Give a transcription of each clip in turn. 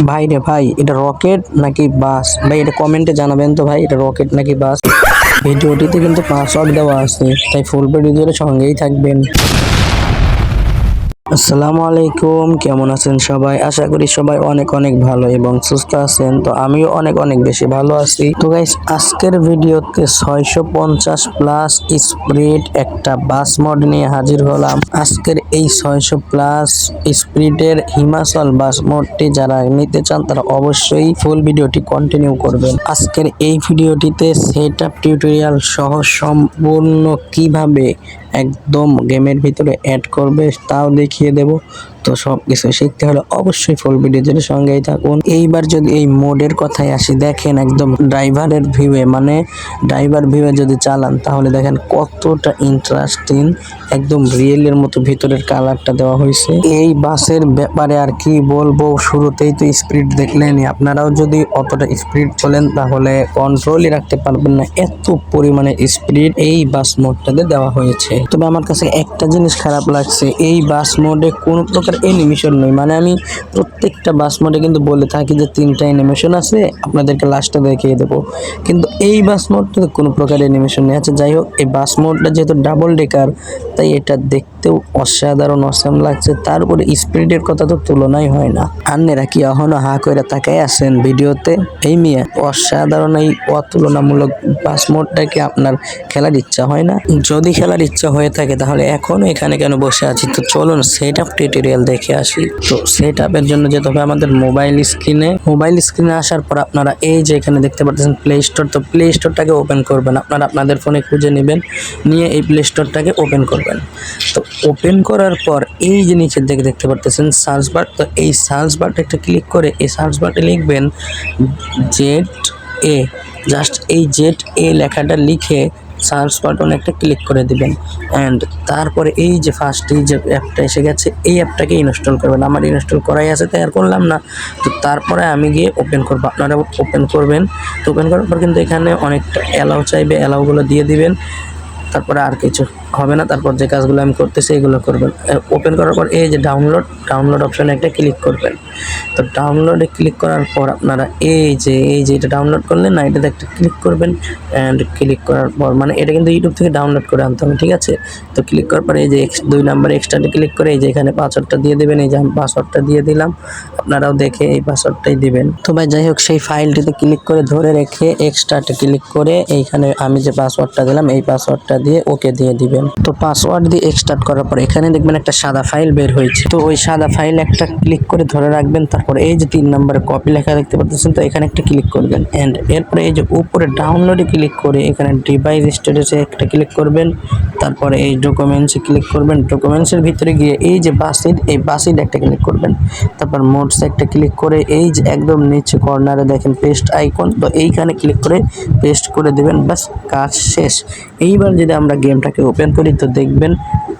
ভাই রে ভাই, এটা রকেট নাকি বাস? ভাই এটা কমেন্টে জানাবেন তো ভাই, এটা রকেট নাকি বাস। ভিডিওটিতে কিন্তু পাসওয়ার্ড দেওয়া আছে, তাই ফুল ভিডিওর সঙ্গেই থাকবেন। আসসালামু আলাইকুম, কেমন আছেন সবাই? আশা করি সবাই অনেক অনেক ভালো এবং সুস্থ আছেন। তো আমিও অনেক অনেক বেশি ভালো আছি। তো গাইস, আজকের ভিডিওতে 650 প্লাস স্পিড একটা বাস মোড নিয়ে হাজির হলাম। আজকের এই 600 প্লাস স্পিডের হিমাচল বাস মোডটি যারা নিতে চান তারা অবশ্যই ফুল ভিডিওটি কন্টিনিউ করবেন। আজকের এই ভিডিওটিতে সেটআপ টিউটোরিয়াল সহ সম্পূর্ণ কিভাবে একদম গেমের ভিতরে অ্যাড করবে তাও দেখিয়ে দেব। তো সবকিছু শিখতে হলে অবশ্যই ফুল ভিডিওর সঙ্গেই থাকুন। এইবার যদি এই মোডের কথায় আসি, দেখেন একদম ড্রাইভারের ভিউয়ে, মানে ড্রাইভার ভিউয়ে যদি চালান তাহলে দেখেন কতটা ইন্টারেস্টিং, একদম রিয়েলের মতো ভিতরের কালারটা দেওয়া হয়েছে। এই বাসের ব্যাপারে আর কি বলবো, শুরুতেই তো স্পিড দেখলেনই। আপনারাও যদি অতটা স্পিড চলেন তাহলে কন্ট্রোলই রাখতে পারবেন না, এত পরিমাণে স্পিড এই বাস মোডটাতে দেওয়া হয়েছে। তবে আমার কাছে একটা জিনিস খারাপ লাগছে, এই বাস মোডে কোনো প্রকার অ্যানিমেশন নেই। মানে আমি প্রত্যেকটা বাস মোডে কিন্তু বলে থাকি যে 3টা অ্যানিমেশন আছে, আপনাদেরকে লাস্টে দেখিয়ে দেবো, কিন্তু এই বাস মোডটাতে কোনো প্রকার অ্যানিমেশন নেই। আচ্ছা যাই হোক, এই বাস মোডটা যেহেতু ডাবল ডেকার, তাই এটা দেখতেও অসাধারণ অসাম লাগছে। তারপরে স্পিডের কথা তো তুলনাই হয় না। আন্নেরা কি এখনো হা করে তাকাই আছেন ভিডিওতে? এই মিয়া, অসাধারণ এই অতুলনামূলক বাস মোডটাকে আপনার খেলার ইচ্ছা হয় না? যদি খেলার ইচ্ছা হয়ে থাকে তাহলে এখনো এখানে কেন বসে আছি? তো চলুন সেটআপ টিউটোরিয়াল দেখে আসি। তো সেটআপের জন্য যেতে হবে আমাদের মোবাইল স্ক্রিনে আসার পর আপনারা এই যে এখানে দেখতে পাচ্ছেন প্লে স্টোর, তো প্লে স্টোরটাকে ওপেন করবেন। আপনারা আপনাদের ফোনে খুঁজে নেবেন, নিয়ে এই প্লে স্টোরটাকে ওপেন করবেন। তো ওপেন করার পর এই যে নিচের দিকে দেখতে পাচ্ছেন সার্চ বার, তো এই সার্চ বারটা একটা ক্লিক করে এই সার্চ বারে লিখবেন ZA, জাস্ট এই ZA লেখাটা লিখে সার্চ বাটনে একটা ক্লিক করে দিবেন। অ্যান্ড তারপরে এই যে ফার্স্ট এই যে অ্যাপটা এসে গেছে, এই অ্যাপটাকে ইনস্টল করবেন। আমার ইনস্টল করাই আছে তাই আর করলাম না। তো তারপরে আমি গিয়ে ওপেন করবো, আপনারা ওপেন করবেন। তো ওপেন করার পর কিন্তু এখানে অনেকটা অ্যালাউ চাইবে, অ্যালাউগুলো দিয়ে দিবেন। তারপরে আর কিছু হবে না, তারপর যে কাজগুলো আমি করতেছি এগুলো করবেন। ওপেন করার পর এই যে ডাউনলোড অপশানে একটা ক্লিক করবেন। তো ডাউনলোডে ক্লিক করার পর আপনারা এই যে এটা ডাউনলোড করলেন না, এটাতে একটা ক্লিক করবেন। অ্যান্ড ক্লিক করার পর, মানে এটা কিন্তু ইউটিউব থেকে ডাউনলোড করে আনতে হবে, ঠিক আছে? তো ক্লিক করার পরে এই যে 2 নাম্বার এক্সট্রাতে ক্লিক করে এই যে এখানে পাসওয়ার্ডটা দিয়ে দেবেন। এই যে আমি পাসওয়ার্ডটা দিয়ে দিলাম, আপনারাও দেখে এই পাসওয়ার্ডটাই দিবেন। তো ভাই যাই হোক, সেই ফাইলটিতে ক্লিক করে ধরে রেখে এক্সট্রাতে ক্লিক করে এইখানে আমি যে পাসওয়ার্ডটা দিলাম এই পাসওয়ার্ডটা দিয়ে ওকে দিয়ে দিবেন। তো পাসওয়ার্ড দিয়ে এক্সট্রাক্ট করার পর এখানে দেখবেন একটা সাদা ফাইল বের হয়েছে। তো ওই সাদা ফাইল একটা ক্লিক করে ধরে রাখবেন। তারপর এই যে 3 নম্বরে কপি লেখা দেখতে পাচ্ছেন, তো এখানে একটা ক্লিক করবেন। এন্ড এরপরে এই যে উপরে ডাউনলোডে ক্লিক করে এখানে ডিভাইস স্টোরেজে একটা ক্লিক করবেন। তারপরে এই ডকুমেন্টসে ক্লিক করবেন। ডকুমেন্টসের ভিতরে গিয়ে এই যে বাসিড, এই বাসিড একটা ক্লিক করবেন। তারপর মোডস একটা ক্লিক করে এই যে একদম নিচে কর্নারে দেখেন পেস্ট আইকন, তো এইখানে ক্লিক করে পেস্ট করে দেবেন। বাস, কাজ শেষ। এইবার যদি আমরা গেমটাকে ওপেন করি তো দেখবেন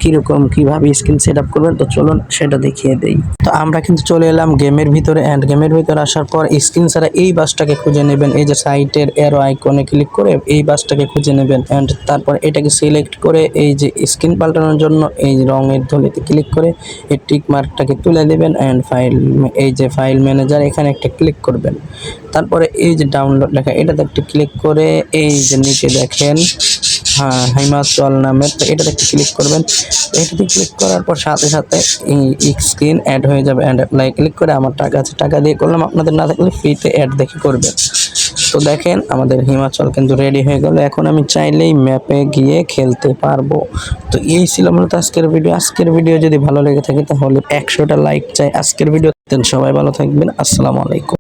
কিরকম কিভাবে স্ক্রিন সেট আপ করবেন। তো চলুন সেটা দেখিয়ে দেই। তো আমরা কিন্তু চলে এলাম গেমের ভিতরে। অ্যান্ড গেমের ভিতরে আসার পর স্ক্রিন ছাড়া এই বাসটাকে খুঁজে নেবেন। এই যে সাইটের এরো আইকনে ক্লিক করে এই বাসটাকে খুঁজে নেবেন। অ্যান্ড তারপর এটাকে সিলেক্ট করে এই যে স্ক্রিন পাল্টানোর জন্য এই রঙের ধুলিতে ক্লিক করে এই টিক মার্কটাকে তুলে দেবেন। অ্যান্ড ফাইল, এই যে ফাইল ম্যানেজার এখানে একটা ক্লিক করবেন। তারপরে এই যে ডাউনলোড লেখা এটাতে একটা ক্লিক করে এই যে নিচে দেখেন হিমাচল নামের, তো এটাতে একটা ক্লিক করবেন। এটাতে ক্লিক করার পর সাথে সাথে এই স্ক্রিন অ্যাড হয়ে যাবে। অ্যান্ড অ্যাপ্লাই ক্লিক করে আমার টাকা আছে, টাকা দিয়ে করলাম। আপনাদের না থাকলে ফ্রিতে অ্যাড দেখে করবেন। তো দেখেন আমাদের হিমাচল কিন্তু রেডি হয়ে গেল। এখন আমি চাইলেই ম্যাপে গিয়ে খেলতে পারবো। তো এই ছিল মূলত আজকের ভিডিও। আজকের ভিডিও যদি ভালো লেগে থাকে তাহলে 100টা লাইক চাই আজকের ভিডিও। সবাই ভালো থাকবেন, আসসালামু আলাইকুম।